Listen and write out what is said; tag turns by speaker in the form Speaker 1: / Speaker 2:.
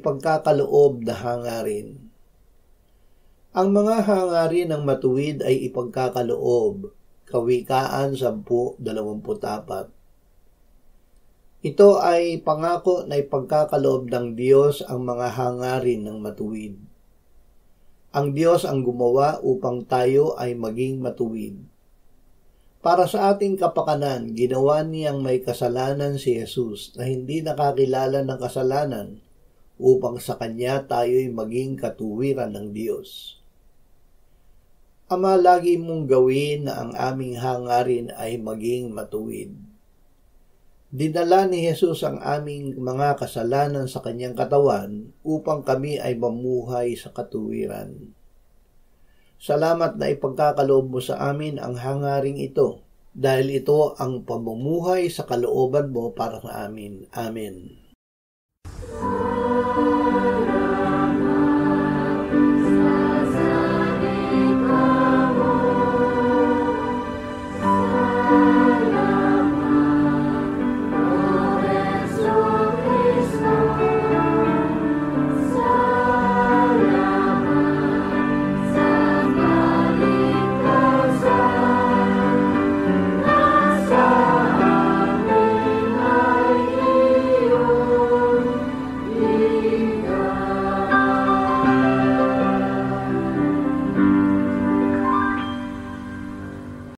Speaker 1: ipagkakaloob na hangarin. Ang mga hangarin ng matuwid ay ipagkakaloob. Kawikaan 10:24. Ito ay pangako na ipagkakaloob ng Diyos ang mga hangarin ng matuwid. Ang Diyos ang gumawa upang tayo ay maging matuwid. Para sa ating kapakanan, ginawa niyang may kasalanan si Jesus na hindi nakakilala ng kasalanan upang sa Kanya tayo'y maging katuwiran ng Diyos. Ama, lagi mong gawin na ang aming hangarin ay maging matuwid. Dinala ni Jesus ang aming mga kasalanan sa Kanyang katawan upang kami ay mamuhay sa katuwiran. Salamat na ipagkakaloob mo sa amin ang hangaring ito, dahil ito ang pamumuhay sa kalooban mo para sa amin. Amen.